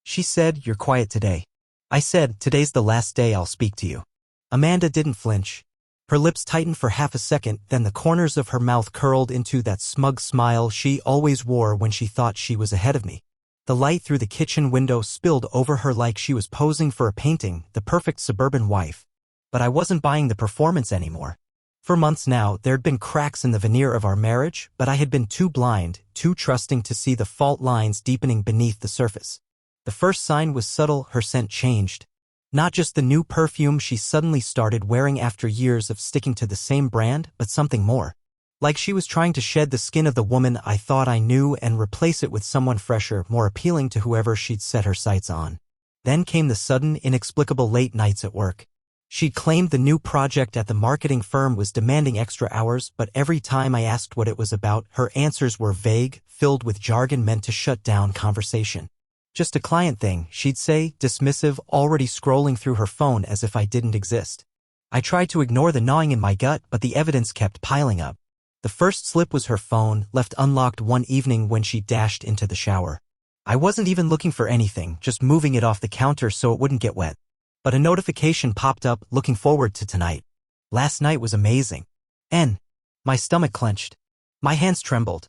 She said, "You're quiet today." I said, "Today's the last day I'll speak to you." Amanda didn't flinch. Her lips tightened for half a second, then the corners of her mouth curled into that smug smile she always wore when she thought she was ahead of me. The light through the kitchen window spilled over her like she was posing for a painting, the perfect suburban wife. But I wasn't buying the performance anymore. For months now, there'd been cracks in the veneer of our marriage, but I had been too blind, too trusting to see the fault lines deepening beneath the surface. The first sign was subtle. Her scent changed. Not just the new perfume she suddenly started wearing after years of sticking to the same brand, but something more. Like she was trying to shed the skin of the woman I thought I knew and replace it with someone fresher, more appealing to whoever she'd set her sights on. Then came the sudden, inexplicable late nights at work. She'd claimed the new project at the marketing firm was demanding extra hours, but every time I asked what it was about, her answers were vague, filled with jargon meant to shut down conversation. "Just a client thing," she'd say, dismissive, already scrolling through her phone as if I didn't exist. I tried to ignore the gnawing in my gut, but the evidence kept piling up. The first slip was her phone, left unlocked one evening when she dashed into the shower. I wasn't even looking for anything, just moving it off the counter so it wouldn't get wet. But a notification popped up, "Looking forward to tonight." Last night was amazing. My stomach clenched. My hands trembled.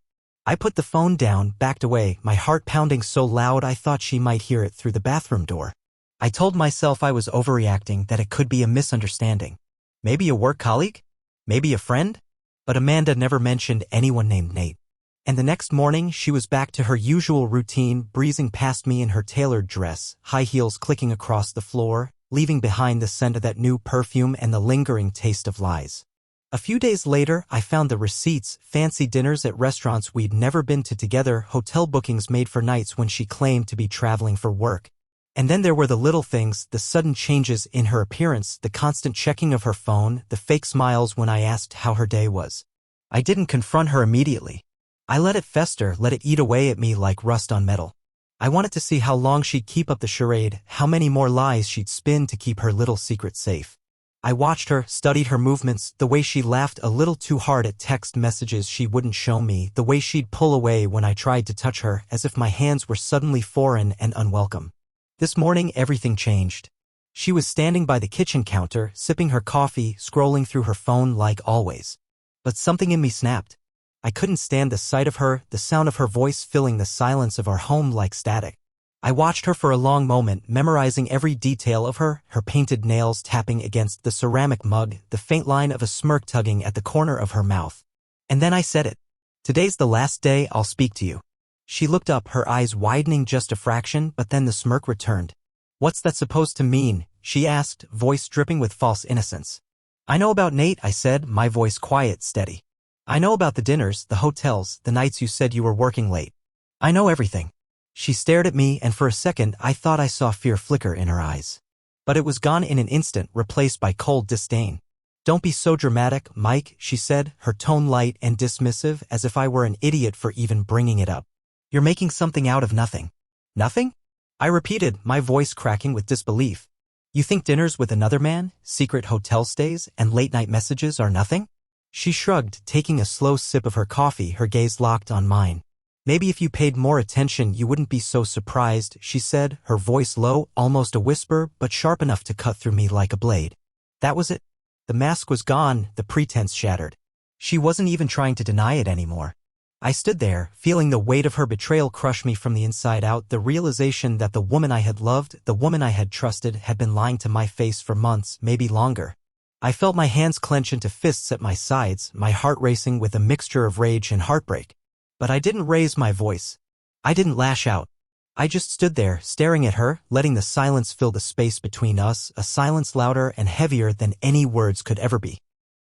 I put the phone down, backed away, my heart pounding so loud I thought she might hear it through the bathroom door. I told myself I was overreacting, that it could be a misunderstanding. Maybe a work colleague? Maybe a friend? But Amanda never mentioned anyone named Nate. And the next morning, she was back to her usual routine, breezing past me in her tailored dress, high heels clicking across the floor, leaving behind the scent of that new perfume and the lingering taste of lies. A few days later, I found the receipts, fancy dinners at restaurants we'd never been to together, hotel bookings made for nights when she claimed to be traveling for work. And then there were the little things, the sudden changes in her appearance, the constant checking of her phone, the fake smiles when I asked how her day was. I didn't confront her immediately. I let it fester, let it eat away at me like rust on metal. I wanted to see how long she'd keep up the charade, how many more lies she'd spin to keep her little secret safe. I watched her, studied her movements, the way she laughed a little too hard at text messages she wouldn't show me, the way she'd pull away when I tried to touch her, as if my hands were suddenly foreign and unwelcome. This morning, everything changed. She was standing by the kitchen counter, sipping her coffee, scrolling through her phone like always. But something in me snapped. I couldn't stand the sight of her, the sound of her voice filling the silence of our home like static. I watched her for a long moment, memorizing every detail of her painted nails tapping against the ceramic mug, the faint line of a smirk tugging at the corner of her mouth. And then I said it. "Today's the last day I'll speak to you." She looked up, her eyes widening just a fraction, but then the smirk returned. "What's that supposed to mean?" she asked, voice dripping with false innocence. "I know about Nate," I said, my voice quiet, steady. "I know about the dinners, the hotels, the nights you said you were working late. I know everything." She stared at me, and for a second I thought I saw fear flicker in her eyes. But it was gone in an instant, replaced by cold disdain. "Don't be so dramatic, Mike," she said, her tone light and dismissive, as if I were an idiot for even bringing it up. "You're making something out of nothing." "Nothing?" I repeated, my voice cracking with disbelief. "You think dinners with another man, secret hotel stays, and late-night messages are nothing?" She shrugged, taking a slow sip of her coffee, her gaze locked on mine. "Maybe if you paid more attention you wouldn't be so surprised," she said, her voice low, almost a whisper, but sharp enough to cut through me like a blade. That was it. The mask was gone, the pretense shattered. She wasn't even trying to deny it anymore. I stood there, feeling the weight of her betrayal crush me from the inside out, the realization that the woman I had loved, the woman I had trusted, had been lying to my face for months, maybe longer. I felt my hands clench into fists at my sides, my heart racing with a mixture of rage and heartbreak. But I didn't raise my voice. I didn't lash out. I just stood there, staring at her, letting the silence fill the space between us, a silence louder and heavier than any words could ever be.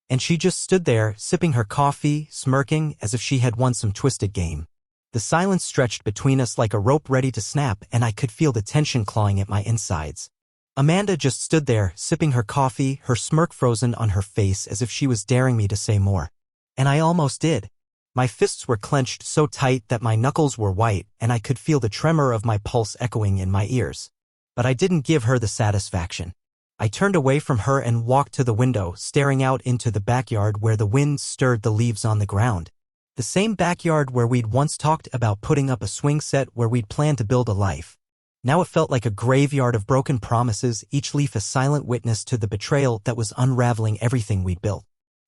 And she just stood there, sipping her coffee, smirking, as if she had won some twisted game. The silence stretched between us like a rope ready to snap, and I could feel the tension clawing at my insides. Amanda just stood there, sipping her coffee, her smirk frozen on her face as if she was daring me to say more. And I almost did. My fists were clenched so tight that my knuckles were white, and I could feel the tremor of my pulse echoing in my ears. But I didn't give her the satisfaction. I turned away from her and walked to the window, staring out into the backyard where the wind stirred the leaves on the ground. The same backyard where we'd once talked about putting up a swing set, where we'd planned to build a life. Now it felt like a graveyard of broken promises, each leaf a silent witness to the betrayal that was unraveling everything we'd built.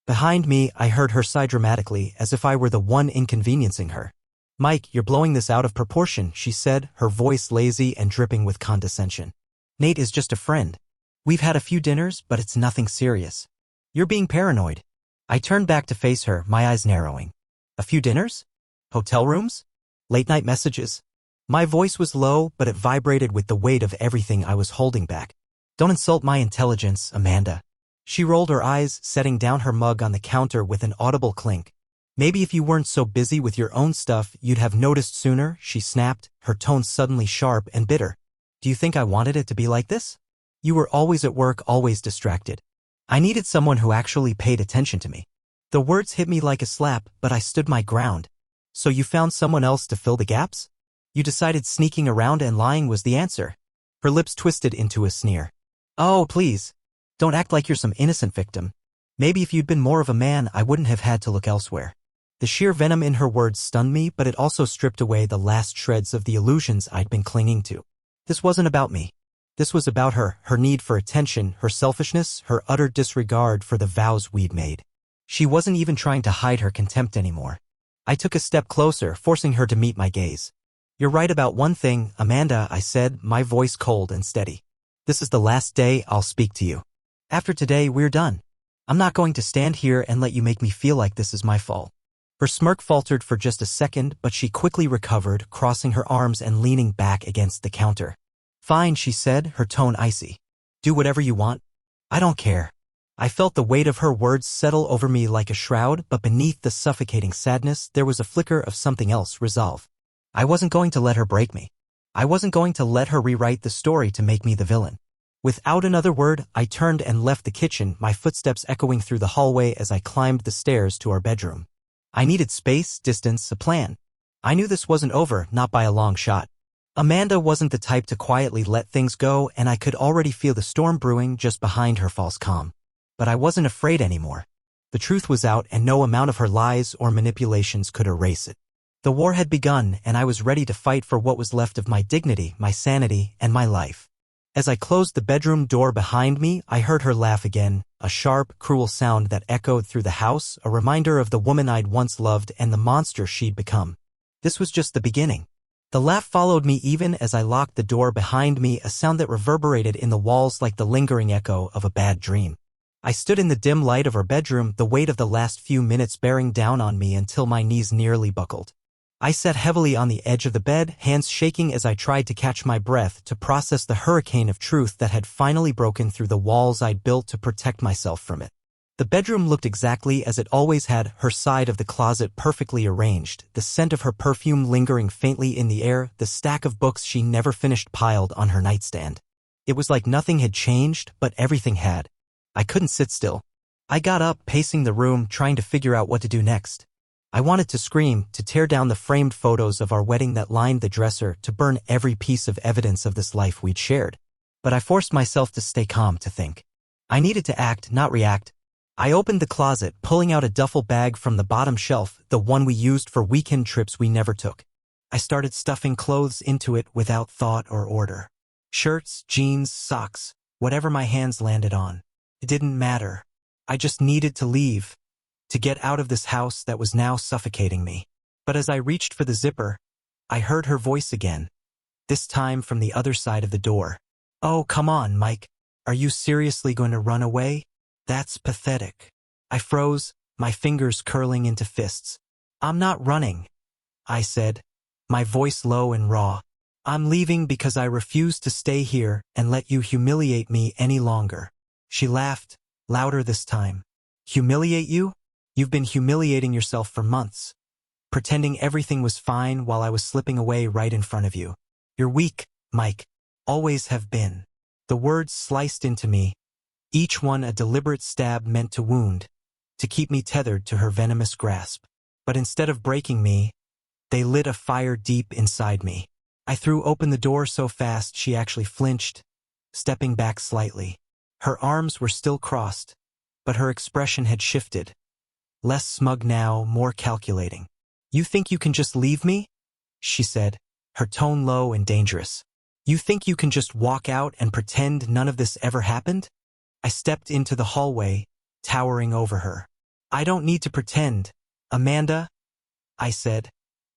Behind me, I heard her sigh dramatically, as if I were the one inconveniencing her. "Mike, you're blowing this out of proportion," she said, her voice lazy and dripping with condescension. "Nate is just a friend. We've had a few dinners, but it's nothing serious. You're being paranoid." I turned back to face her, my eyes narrowing. "A few dinners? Hotel rooms? Late-night messages?" My voice was low, but it vibrated with the weight of everything I was holding back. "Don't insult my intelligence, Amanda." She rolled her eyes, setting down her mug on the counter with an audible clink. "Maybe if you weren't so busy with your own stuff, you'd have noticed sooner," she snapped, her tone suddenly sharp and bitter. "Do you think I wanted it to be like this? You were always at work, always distracted. I needed someone who actually paid attention to me." The words hit me like a slap, but I stood my ground. "So you found someone else to fill the gaps? You decided sneaking around and lying was the answer?" Her lips twisted into a sneer. "Oh, please. Don't act like you're some innocent victim. Maybe if you'd been more of a man, I wouldn't have had to look elsewhere." The sheer venom in her words stunned me, but it also stripped away the last shreds of the illusions I'd been clinging to. This wasn't about me. This was about her, her need for attention, her selfishness, her utter disregard for the vows we'd made. She wasn't even trying to hide her contempt anymore. I took a step closer, forcing her to meet my gaze. "You're right about one thing, Amanda," I said, my voice cold and steady. "This is the last day I'll speak to you. After today, we're done. I'm not going to stand here and let you make me feel like this is my fault." Her smirk faltered for just a second, but she quickly recovered, crossing her arms and leaning back against the counter. "Fine," she said, her tone icy. "Do whatever you want. I don't care." I felt the weight of her words settle over me like a shroud, but beneath the suffocating sadness, there was a flicker of something else, resolve. I wasn't going to let her break me. I wasn't going to let her rewrite the story to make me the villain. Without another word, I turned and left the kitchen, my footsteps echoing through the hallway as I climbed the stairs to our bedroom. I needed space, distance, a plan. I knew this wasn't over, not by a long shot. Amanda wasn't the type to quietly let things go, and I could already feel the storm brewing just behind her false calm. But I wasn't afraid anymore. The truth was out, and no amount of her lies or manipulations could erase it. The war had begun, and I was ready to fight for what was left of my dignity, my sanity, and my life. As I closed the bedroom door behind me, I heard her laugh again, a sharp, cruel sound that echoed through the house, a reminder of the woman I'd once loved and the monster she'd become. This was just the beginning. The laugh followed me even as I locked the door behind me, a sound that reverberated in the walls like the lingering echo of a bad dream. I stood in the dim light of her bedroom, the weight of the last few minutes bearing down on me until my knees nearly buckled. I sat heavily on the edge of the bed, hands shaking as I tried to catch my breath to process the hurricane of truth that had finally broken through the walls I'd built to protect myself from it. The bedroom looked exactly as it always had, her side of the closet perfectly arranged, the scent of her perfume lingering faintly in the air, the stack of books she never finished piled on her nightstand. It was like nothing had changed, but everything had. I couldn't sit still. I got up, pacing the room, trying to figure out what to do next. I wanted to scream, to tear down the framed photos of our wedding that lined the dresser, to burn every piece of evidence of this life we'd shared. But I forced myself to stay calm, to think. I needed to act, not react. I opened the closet, pulling out a duffel bag from the bottom shelf, the one we used for weekend trips we never took. I started stuffing clothes into it without thought or order. Shirts, jeans, socks, whatever my hands landed on. It didn't matter. I just needed to leave. To get out of this house that was now suffocating me. But as I reached for the zipper, I heard her voice again, this time from the other side of the door. "Oh, come on, Mike. Are you seriously going to run away? That's pathetic." I froze, my fingers curling into fists. "I'm not running," I said, my voice low and raw. "I'm leaving because I refuse to stay here and let you humiliate me any longer." She laughed, louder this time. "Humiliate you? You've been humiliating yourself for months, pretending everything was fine while I was slipping away right in front of you. You're weak, Mike. Always have been." The words sliced into me, each one a deliberate stab meant to wound, to keep me tethered to her venomous grasp. But instead of breaking me, they lit a fire deep inside me. I threw open the door so fast she actually flinched, stepping back slightly. Her arms were still crossed, but her expression had shifted. Less smug now, more calculating. "You think you can just leave me?" she said, her tone low and dangerous. You think you can just walk out and pretend none of this ever happened? I stepped into the hallway, towering over her. I don't need to pretend, Amanda, I said,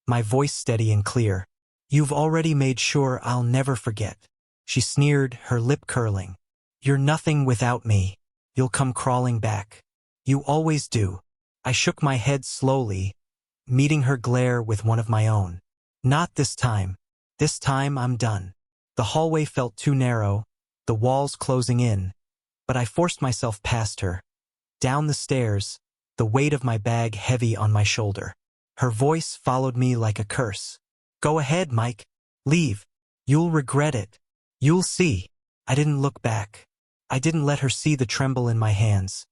my voice steady and clear. You've already made sure I'll never forget. She sneered, her lip curling. You're nothing without me. You'll come crawling back. You always do. I shook my head slowly, meeting her glare with one of my own. Not this time. This time I'm done. The hallway felt too narrow, the walls closing in, but I forced myself past her. Down the stairs, the weight of my bag heavy on my shoulder. Her voice followed me like a curse. Go ahead, Mike. Leave. You'll regret it. You'll see. I didn't look back. I didn't let her see the tremble in my hands.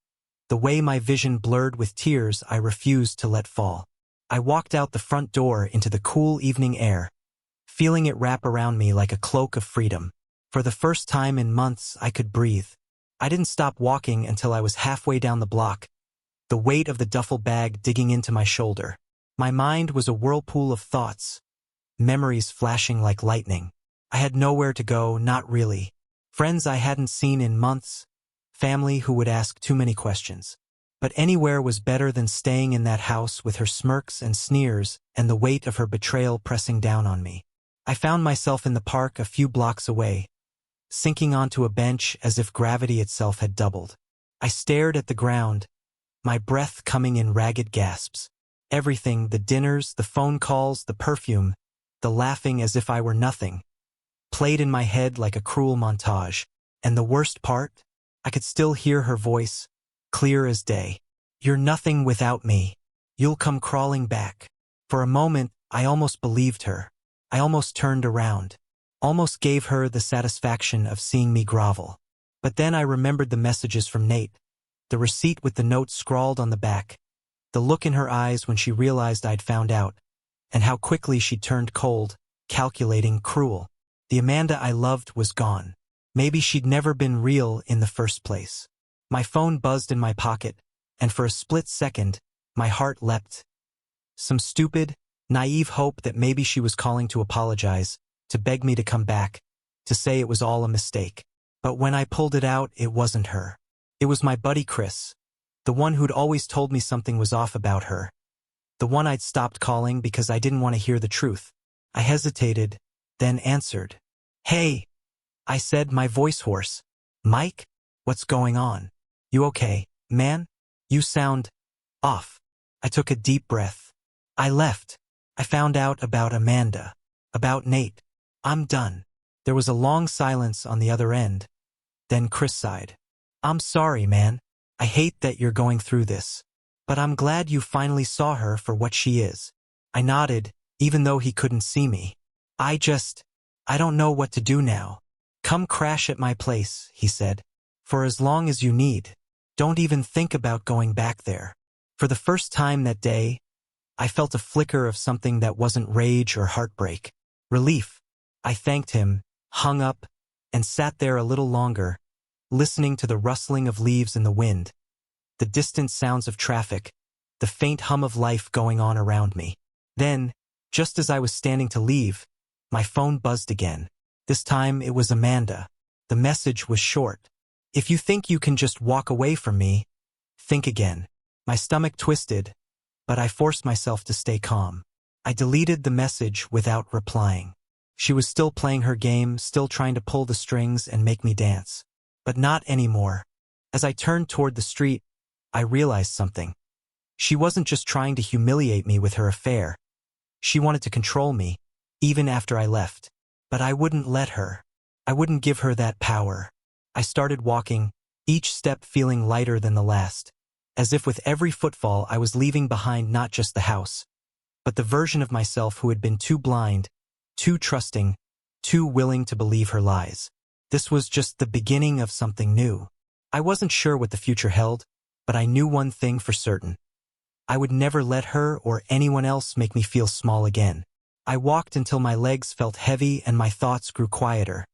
The way my vision blurred with tears I refused to let fall. I walked out the front door into the cool evening air, feeling it wrap around me like a cloak of freedom. For the first time in months, I could breathe. I didn't stop walking until I was halfway down the block, the weight of the duffel bag digging into my shoulder. My mind was a whirlpool of thoughts, memories flashing like lightning. I had nowhere to go, not really. Friends I hadn't seen in months, family who would ask too many questions. But anywhere was better than staying in that house with her smirks and sneers and the weight of her betrayal pressing down on me. I found myself in the park a few blocks away, sinking onto a bench as if gravity itself had doubled. I stared at the ground, my breath coming in ragged gasps. Everything, the dinners, the phone calls, the perfume, the laughing as if I were nothing, played in my head like a cruel montage. And the worst part? I could still hear her voice, clear as day. You're nothing without me. You'll come crawling back. For a moment, I almost believed her. I almost turned around, almost gave her the satisfaction of seeing me grovel. But then I remembered the messages from Nate, the receipt with the note scrawled on the back, the look in her eyes when she realized I'd found out, and how quickly she turned cold, calculating, cruel. The Amanda I loved was gone. Maybe she'd never been real in the first place. My phone buzzed in my pocket, and for a split second, my heart leapt. Some stupid, naive hope that maybe she was calling to apologize, to beg me to come back, to say it was all a mistake. But when I pulled it out, it wasn't her. It was my buddy Chris, the one who'd always told me something was off about her, the one I'd stopped calling because I didn't want to hear the truth. I hesitated, then answered. Hey, I said, my voice hoarse. Mike? What's going on? You okay, man? You sound off. I took a deep breath. I left. I found out about Amanda, about Nate. I'm done. There was a long silence on the other end. Then Chris sighed. I'm sorry, man. I hate that you're going through this. But I'm glad you finally saw her for what she is. I nodded, even though he couldn't see me. I don't know what to do now. Come crash at my place, he said. For as long as you need. Don't even think about going back there. For the first time that day, I felt a flicker of something that wasn't rage or heartbreak. Relief. I thanked him, hung up, and sat there a little longer, listening to the rustling of leaves in the wind, the distant sounds of traffic, the faint hum of life going on around me. Then, just as I was standing to leave, my phone buzzed again. This time it was Amanda. The message was short. If you think you can just walk away from me, think again. My stomach twisted, but I forced myself to stay calm. I deleted the message without replying. She was still playing her game, still trying to pull the strings and make me dance. But not anymore. As I turned toward the street, I realized something. She wasn't just trying to humiliate me with her affair. She wanted to control me, even after I left. But I wouldn't let her. I wouldn't give her that power. I started walking, each step feeling lighter than the last, as if with every footfall I was leaving behind not just the house, but the version of myself who had been too blind, too trusting, too willing to believe her lies. This was just the beginning of something new. I wasn't sure what the future held, but I knew one thing for certain. I would never let her or anyone else make me feel small again. I walked until my legs felt heavy and my thoughts grew quieter,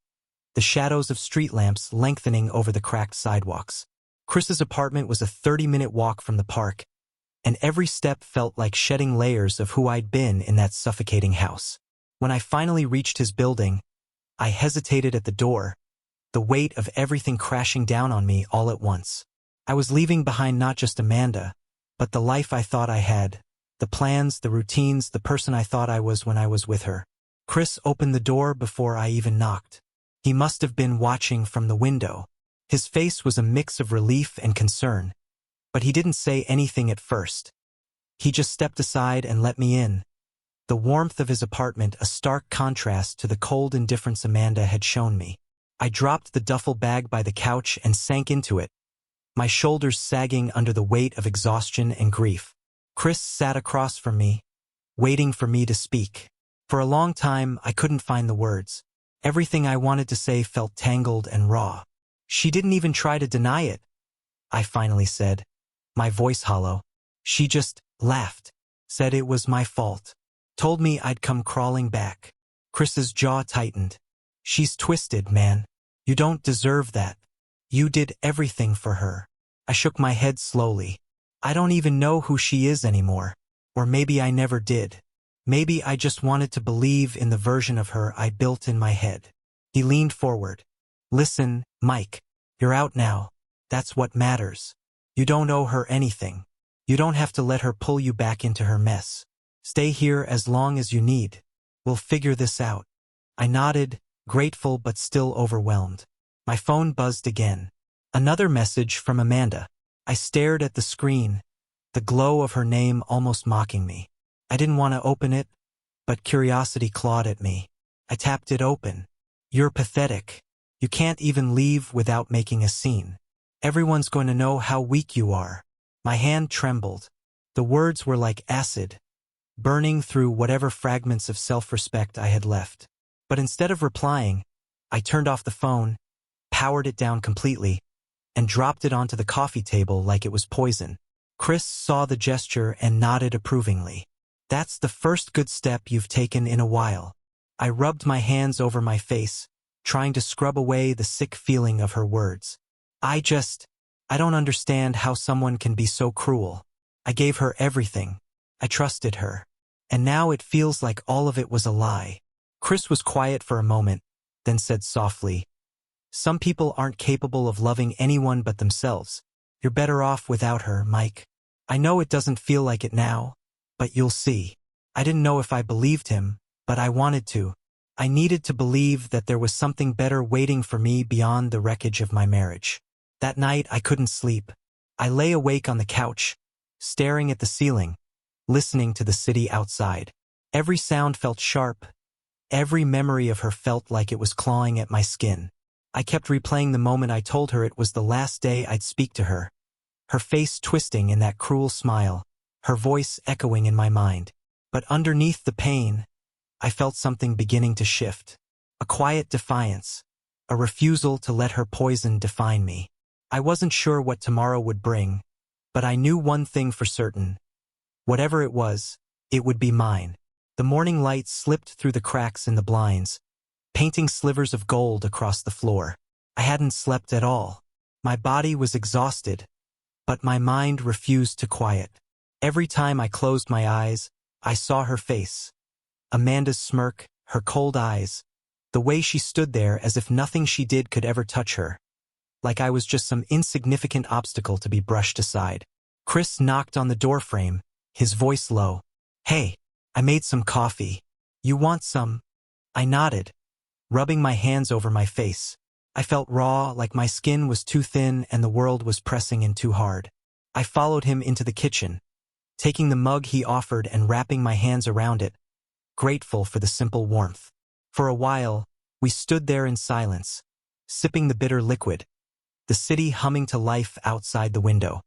the shadows of street lamps lengthening over the cracked sidewalks. Chris's apartment was a 30-minute walk from the park, and every step felt like shedding layers of who I'd been in that suffocating house. When I finally reached his building, I hesitated at the door, the weight of everything crashing down on me all at once. I was leaving behind not just Amanda, but the life I thought I had, the plans, the routines, the person I thought I was when I was with her. Chris opened the door before I even knocked. He must have been watching from the window. His face was a mix of relief and concern, but he didn't say anything at first. He just stepped aside and let me in. The warmth of his apartment a stark contrast to the cold indifference Amanda had shown me. I dropped the duffel bag by the couch and sank into it, my shoulders sagging under the weight of exhaustion and grief. Chris sat across from me, waiting for me to speak. For a long time, I couldn't find the words. Everything I wanted to say felt tangled and raw. She didn't even try to deny it, I finally said, my voice hollow. She just laughed, said it was my fault, told me I'd come crawling back. Chris's jaw tightened. She's twisted, man. You don't deserve that. You did everything for her. I shook my head slowly. I don't even know who she is anymore. Or maybe I never did. Maybe I just wanted to believe in the version of her I built in my head. He leaned forward. Listen, Mike, you're out now. That's what matters. You don't owe her anything. You don't have to let her pull you back into her mess. Stay here as long as you need. We'll figure this out. I nodded, grateful but still overwhelmed. My phone buzzed again. Another message from Amanda. I stared at the screen, the glow of her name almost mocking me. I didn't want to open it, but curiosity clawed at me. I tapped it open. You're pathetic. You can't even leave without making a scene. Everyone's going to know how weak you are. My hand trembled. The words were like acid, burning through whatever fragments of self-respect I had left. But instead of replying, I turned off the phone, powered it down completely, and dropped it onto the coffee table like it was poison. Chris saw the gesture and nodded approvingly. That's the first good step you've taken in a while. I rubbed my hands over my face, trying to scrub away the sick feeling of her words. I don't understand how someone can be so cruel. I gave her everything. I trusted her. And now it feels like all of it was a lie. Chris was quiet for a moment, then said softly, Some people aren't capable of loving anyone but themselves. You're better off without her, Mike. I know it doesn't feel like it now, but you'll see. I didn't know if I believed him, but I wanted to. I needed to believe that there was something better waiting for me beyond the wreckage of my marriage. That night I couldn't sleep. I lay awake on the couch, staring at the ceiling, listening to the city outside. Every sound felt sharp. Every memory of her felt like it was clawing at my skin. I kept replaying the moment I told her it was the last day I'd speak to her. Her face twisting in that cruel smile, her voice echoing in my mind. But underneath the pain, I felt something beginning to shift. A quiet defiance, a refusal to let her poison define me. I wasn't sure what tomorrow would bring, but I knew one thing for certain. Whatever it was, it would be mine. The morning light slipped through the cracks in the blinds, painting slivers of gold across the floor. I hadn't slept at all. My body was exhausted, but my mind refused to quiet. Every time I closed my eyes, I saw her face. Amanda's smirk, her cold eyes, the way she stood there as if nothing she did could ever touch her. Like I was just some insignificant obstacle to be brushed aside. Chris knocked on the doorframe, his voice low. Hey, I made some coffee. You want some? I nodded, rubbing my hands over my face. I felt raw, like my skin was too thin and the world was pressing in too hard. I followed him into the kitchen, taking the mug he offered and wrapping my hands around it, grateful for the simple warmth. For a while, we stood there in silence, sipping the bitter liquid, the city humming to life outside the window.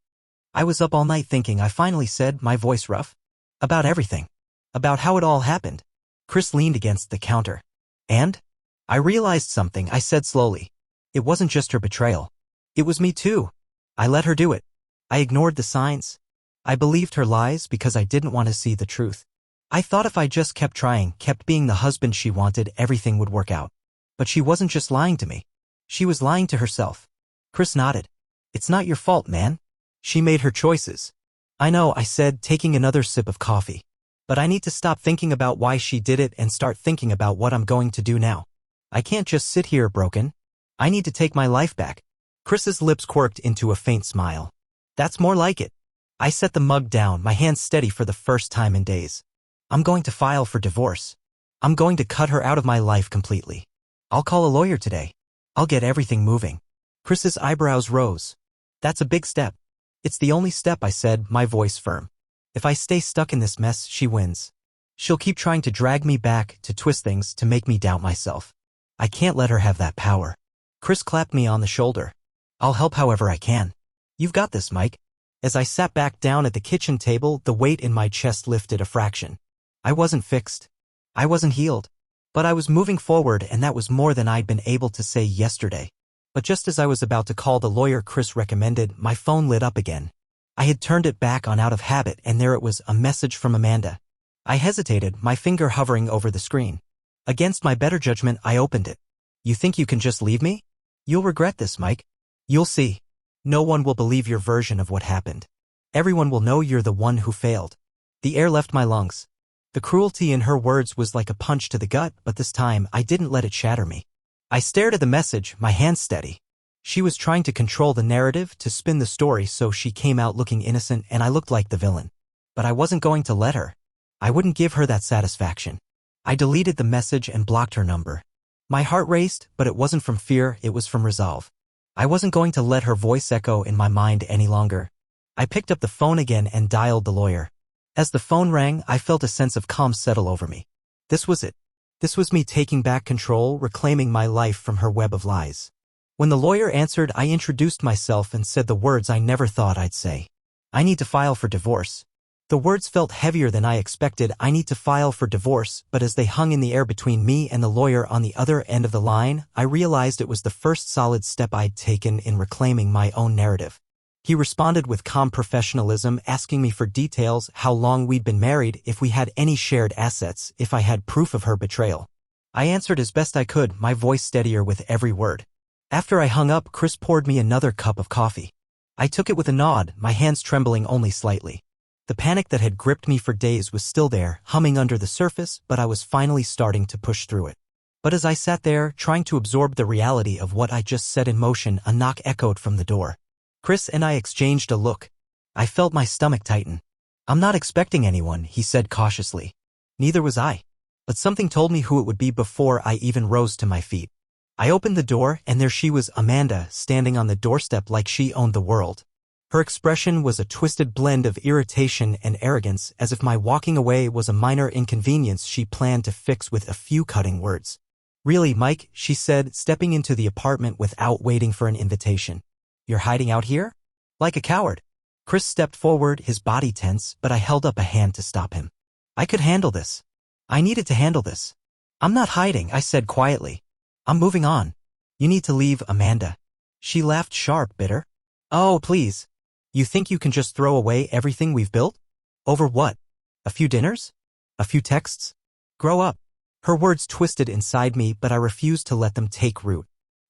I was up all night thinking, I finally said, my voice rough, about everything, about how it all happened. Chris leaned against the counter. And? I realized something, I said slowly. It wasn't just her betrayal. It was me too. I let her do it. I ignored the signs. I believed her lies because I didn't want to see the truth. I thought if I just kept trying, kept being the husband she wanted, everything would work out. But she wasn't just lying to me. She was lying to herself. Chris nodded. It's not your fault, man. She made her choices. I know, I said, taking another sip of coffee. But I need to stop thinking about why she did it and start thinking about what I'm going to do now. I can't just sit here broken. I need to take my life back. Chris's lips quirked into a faint smile. That's more like it. I set the mug down, my hands steady for the first time in days. I'm going to file for divorce. I'm going to cut her out of my life completely. I'll call a lawyer today. I'll get everything moving. Chris's eyebrows rose. That's a big step. It's the only step, I said, my voice firm. If I stay stuck in this mess, she wins. She'll keep trying to drag me back, to twist things, to make me doubt myself. I can't let her have that power. Chris clapped me on the shoulder. I'll help however I can. You've got this, Mike. As I sat back down at the kitchen table, the weight in my chest lifted a fraction. I wasn't fixed. I wasn't healed. But I was moving forward, and that was more than I'd been able to say yesterday. But just as I was about to call the lawyer Chris recommended, my phone lit up again. I had turned it back on out of habit, and there it was, a message from Amanda. I hesitated, my finger hovering over the screen. Against my better judgment, I opened it. You think you can just leave me? You'll regret this, Mike. You'll see. No one will believe your version of what happened. Everyone will know you're the one who failed. The air left my lungs. The cruelty in her words was like a punch to the gut, but this time I didn't let it shatter me. I stared at the message, my hands steady. She was trying to control the narrative, to spin the story so she came out looking innocent and I looked like the villain. But I wasn't going to let her. I wouldn't give her that satisfaction. I deleted the message and blocked her number. My heart raced, but it wasn't from fear, it was from resolve. I wasn't going to let her voice echo in my mind any longer. I picked up the phone again and dialed the lawyer. As the phone rang, I felt a sense of calm settle over me. This was it. This was me taking back control, reclaiming my life from her web of lies. When the lawyer answered, I introduced myself and said the words I never thought I'd say. I need to file for divorce. The words felt heavier than I expected. I need to file for divorce, but as they hung in the air between me and the lawyer on the other end of the line, I realized it was the first solid step I'd taken in reclaiming my own narrative. He responded with calm professionalism, asking me for details, how long we'd been married, if we had any shared assets, if I had proof of her betrayal. I answered as best I could, my voice steadier with every word. After I hung up, Chris poured me another cup of coffee. I took it with a nod, my hands trembling only slightly. The panic that had gripped me for days was still there, humming under the surface, but I was finally starting to push through it. But as I sat there, trying to absorb the reality of what I just set in motion, a knock echoed from the door. Chris and I exchanged a look. I felt my stomach tighten. I'm not expecting anyone, he said cautiously. Neither was I. But something told me who it would be before I even rose to my feet. I opened the door, and there she was, Amanda, standing on the doorstep like she owned the world. Her expression was a twisted blend of irritation and arrogance, as if my walking away was a minor inconvenience she planned to fix with a few cutting words. Really, Mike, she said, stepping into the apartment without waiting for an invitation. You're hiding out here? Like a coward. Chris stepped forward, his body tense, but I held up a hand to stop him. I could handle this. I needed to handle this. I'm not hiding, I said quietly. I'm moving on. You need to leave, Amanda. She laughed sharp, bitter. Oh, please. You think you can just throw away everything we've built? Over what? A few dinners? A few texts? Grow up. Her words twisted inside me, but I refused to let them take root.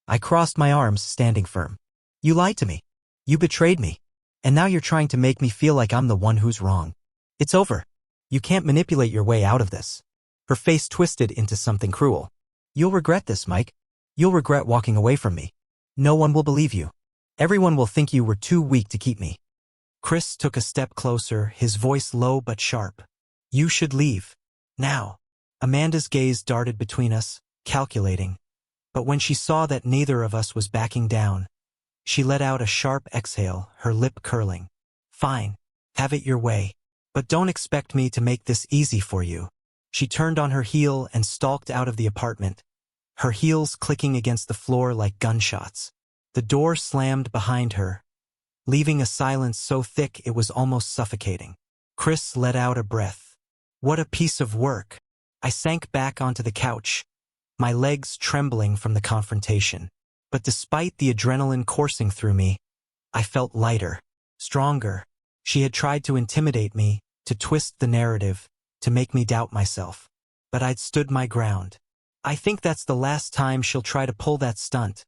I crossed my arms, standing firm. You lied to me. You betrayed me. And now you're trying to make me feel like I'm the one who's wrong. It's over. You can't manipulate your way out of this. Her face twisted into something cruel. You'll regret this, Mike. You'll regret walking away from me. No one will believe you. Everyone will think you were too weak to keep me. Chris took a step closer, his voice low but sharp. You should leave. Now. Amanda's gaze darted between us, calculating. But when she saw that neither of us was backing down, she let out a sharp exhale, her lip curling. Fine. Have it your way. But don't expect me to make this easy for you. She turned on her heel and stalked out of the apartment, her heels clicking against the floor like gunshots. The door slammed behind her, leaving a silence so thick it was almost suffocating. Chris let out a breath. What a piece of work. I sank back onto the couch, my legs trembling from the confrontation. But despite the adrenaline coursing through me, I felt lighter, stronger. She had tried to intimidate me, to twist the narrative, to make me doubt myself. But I'd stood my ground. I think that's the last time she'll try to pull that stunt,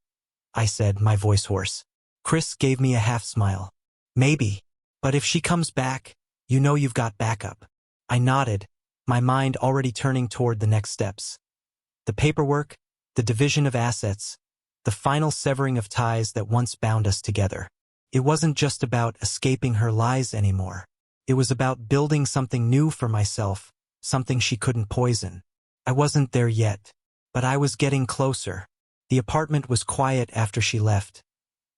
I said, my voice hoarse. Chris gave me a half smile. Maybe. But if she comes back, you know you've got backup. I nodded, my mind already turning toward the next steps. The paperwork, the division of assets, the final severing of ties that once bound us together. It wasn't just about escaping her lies anymore. It was about building something new for myself, something she couldn't poison. I wasn't there yet, but I was getting closer. The apartment was quiet after she left,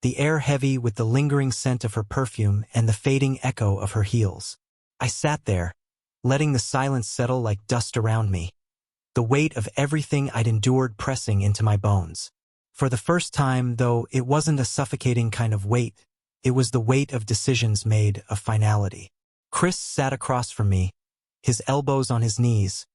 the air heavy with the lingering scent of her perfume and the fading echo of her heels. I sat there, letting the silence settle like dust around me, the weight of everything I'd endured pressing into my bones. For the first time, though, it wasn't a suffocating kind of weight. It was the weight of decisions made, of finality. Chris sat across from me, his elbows on his knees,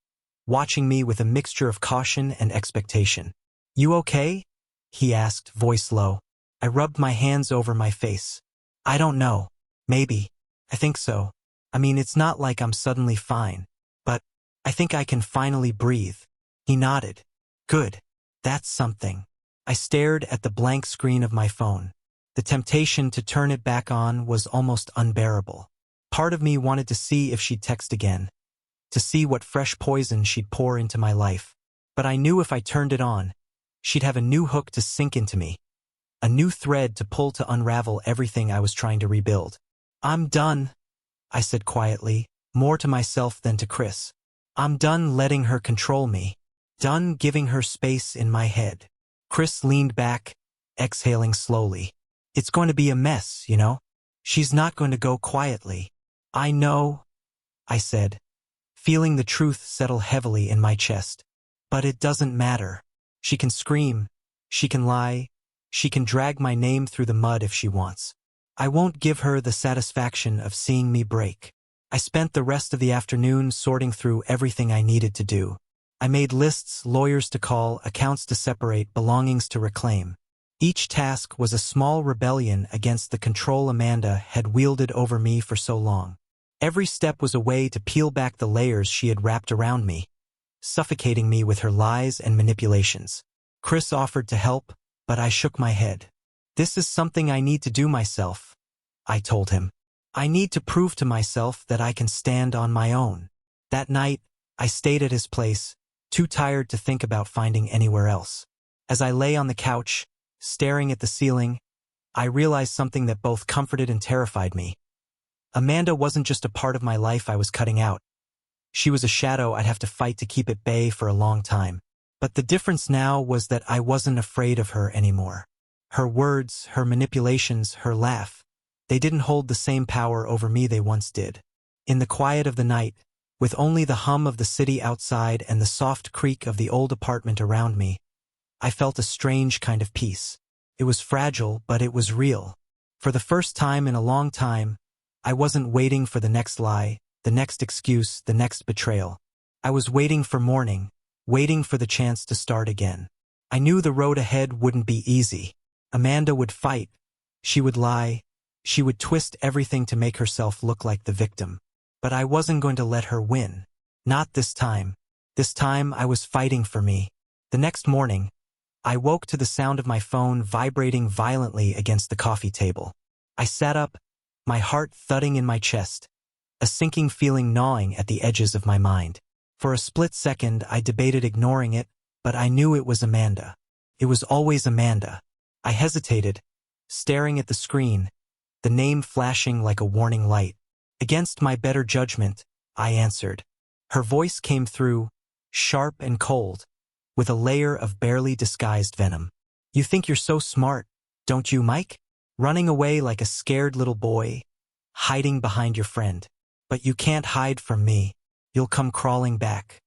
watching me with a mixture of caution and expectation. "You okay?" he asked, voice low. I rubbed my hands over my face. "I don't know. Maybe. I think so. I mean, it's not like I'm suddenly fine. But I think I can finally breathe." He nodded. "Good. That's something." I stared at the blank screen of my phone. The temptation to turn it back on was almost unbearable. Part of me wanted to see if she'd text again, to see what fresh poison she'd pour into my life. But I knew if I turned it on, she'd have a new hook to sink into me, a new thread to pull to unravel everything I was trying to rebuild. "I'm done," I said quietly, more to myself than to Chris. "I'm done letting her control me. Done giving her space in my head." Chris leaned back, exhaling slowly. "It's going to be a mess, you know? She's not going to go quietly." "I know," I said, feeling the truth settle heavily in my chest. "But it doesn't matter. She can scream, she can lie, she can drag my name through the mud if she wants. I won't give her the satisfaction of seeing me break." I spent the rest of the afternoon sorting through everything I needed to do. I made lists, lawyers to call, accounts to separate, belongings to reclaim. Each task was a small rebellion against the control Amanda had wielded over me for so long. Every step was a way to peel back the layers she had wrapped around me, suffocating me with her lies and manipulations. Chris offered to help, but I shook my head. "This is something I need to do myself," I told him. "I need to prove to myself that I can stand on my own." That night, I stayed at his place, too tired to think about finding anywhere else. As I lay on the couch, staring at the ceiling, I realized something that both comforted and terrified me. Amanda wasn't just a part of my life I was cutting out. She was a shadow I'd have to fight to keep at bay for a long time. But the difference now was that I wasn't afraid of her anymore. Her words, her manipulations, her laugh, they didn't hold the same power over me they once did. In the quiet of the night, with only the hum of the city outside and the soft creak of the old apartment around me, I felt a strange kind of peace. It was fragile, but it was real. For the first time in a long time, I wasn't waiting for the next lie, the next excuse, the next betrayal. I was waiting for morning, waiting for the chance to start again. I knew the road ahead wouldn't be easy. Amanda would fight. She would lie. She would twist everything to make herself look like the victim. But I wasn't going to let her win. Not this time. This time I was fighting for me. The next morning, I woke to the sound of my phone vibrating violently against the coffee table. I sat up, my heart thudding in my chest, a sinking feeling gnawing at the edges of my mind. For a split second, I debated ignoring it, but I knew it was Amanda. It was always Amanda. I hesitated, staring at the screen, the name flashing like a warning light. Against my better judgment, I answered. Her voice came through, sharp and cold, with a layer of barely disguised venom. "You think you're so smart, don't you, Mike? Running away like a scared little boy, hiding behind your friend. But you can't hide from me. You'll come crawling back."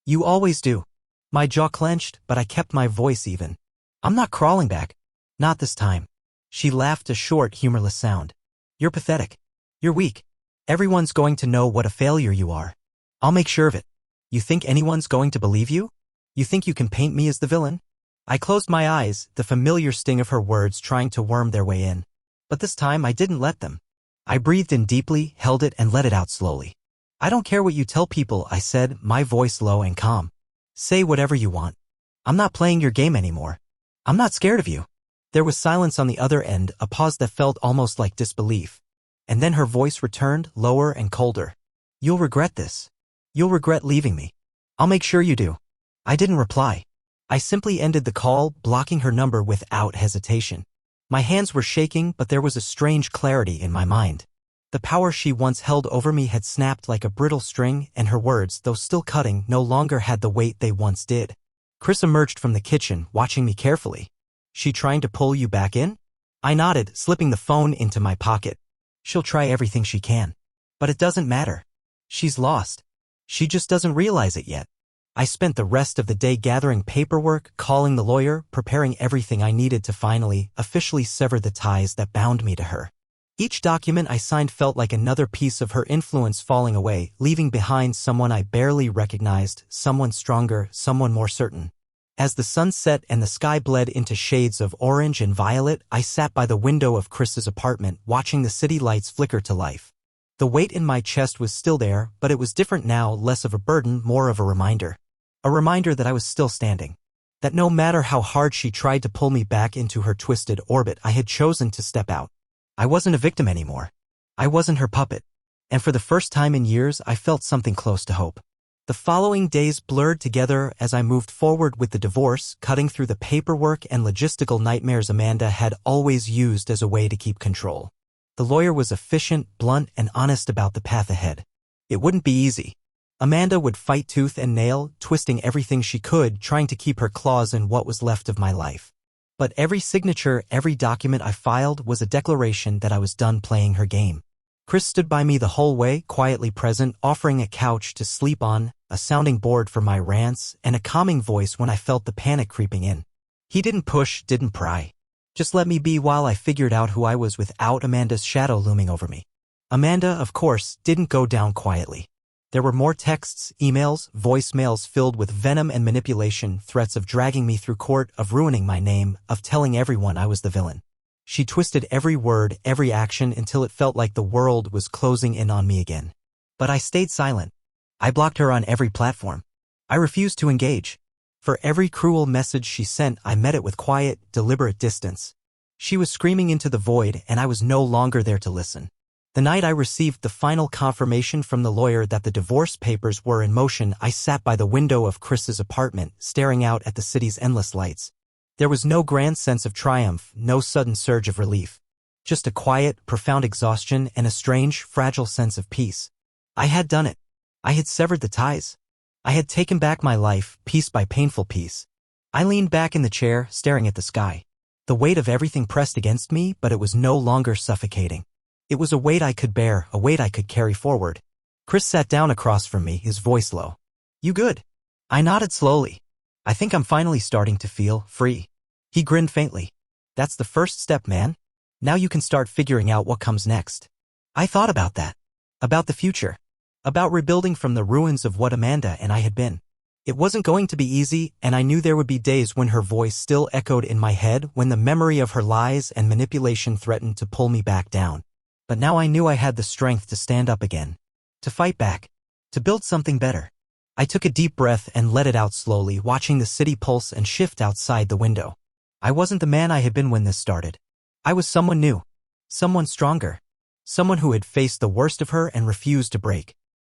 "You always do." My jaw clenched, but I kept my voice even. "I'm not crawling back. Not this time." She laughed, a short, humorless sound. "You're pathetic. You're weak. Everyone's going to know what a failure you are. I'll make sure of it. You think anyone's going to believe you? You think you can paint me as the villain?" I closed my eyes, the familiar sting of her words trying to worm their way in. But this time I didn't let them. I breathed in deeply, held it, and let it out slowly. "I don't care what you tell people," I said, my voice low and calm. "Say whatever you want. I'm not playing your game anymore. I'm not scared of you." There was silence on the other end, a pause that felt almost like disbelief. And then her voice returned, lower and colder. "You'll regret this. You'll regret leaving me. I'll make sure you do." I didn't reply. I simply ended the call, blocking her number without hesitation. My hands were shaking, but there was a strange clarity in my mind. The power she once held over me had snapped like a brittle string, and her words, though still cutting, no longer had the weight they once did. Chris emerged from the kitchen, watching me carefully. "She trying to pull you back in?" I nodded, slipping the phone into my pocket. "She'll try everything she can. But it doesn't matter. She's lost. She just doesn't realize it yet." I spent the rest of the day gathering paperwork, calling the lawyer, preparing everything I needed to finally, officially sever the ties that bound me to her. Each document I signed felt like another piece of her influence falling away, leaving behind someone I barely recognized, someone stronger, someone more certain. As the sun set and the sky bled into shades of orange and violet, I sat by the window of Chris's apartment, watching the city lights flicker to life. The weight in my chest was still there, but it was different now, less of a burden, more of a reminder. A reminder that I was still standing. That no matter how hard she tried to pull me back into her twisted orbit, I had chosen to step out. I wasn't a victim anymore. I wasn't her puppet. And for the first time in years, I felt something close to hope. The following days blurred together as I moved forward with the divorce, cutting through the paperwork and logistical nightmares Amanda had always used as a way to keep control. The lawyer was efficient, blunt, and honest about the path ahead. It wouldn't be easy. Amanda would fight tooth and nail, twisting everything she could, trying to keep her claws in what was left of my life. But every signature, every document I filed was a declaration that I was done playing her game. Chris stood by me the whole way, quietly present, offering a couch to sleep on, a sounding board for my rants, and a calming voice when I felt the panic creeping in. He didn't push, didn't pry. Just let me be while I figured out who I was without Amanda's shadow looming over me. Amanda, of course, didn't go down quietly. There were more texts, emails, voicemails filled with venom and manipulation, threats of dragging me through court, of ruining my name, of telling everyone I was the villain. She twisted every word, every action until it felt like the world was closing in on me again. But I stayed silent. I blocked her on every platform. I refused to engage. For every cruel message she sent, I met it with quiet, deliberate distance. She was screaming into the void, and I was no longer there to listen. The night I received the final confirmation from the lawyer that the divorce papers were in motion, I sat by the window of Chris's apartment, staring out at the city's endless lights. There was no grand sense of triumph, no sudden surge of relief. Just a quiet, profound exhaustion and a strange, fragile sense of peace. I had done it. I had severed the ties. I had taken back my life, piece by painful piece. I leaned back in the chair, staring at the sky. The weight of everything pressed against me, but it was no longer suffocating. It was a weight I could bear, a weight I could carry forward. Chris sat down across from me, his voice low. "You good?" I nodded slowly. "I think I'm finally starting to feel free." He grinned faintly. "That's the first step, man. Now you can start figuring out what comes next." I thought about that. About the future. About rebuilding from the ruins of what Amanda and I had been. It wasn't going to be easy, and I knew there would be days when her voice still echoed in my head, when the memory of her lies and manipulation threatened to pull me back down. But now I knew I had the strength to stand up again. To fight back. To build something better. I took a deep breath and let it out slowly, watching the city pulse and shift outside the window. I wasn't the man I had been when this started. I was someone new. Someone stronger. Someone who had faced the worst of her and refused to break.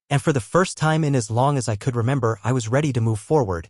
And for the first time in as long as I could remember, I was ready to move forward.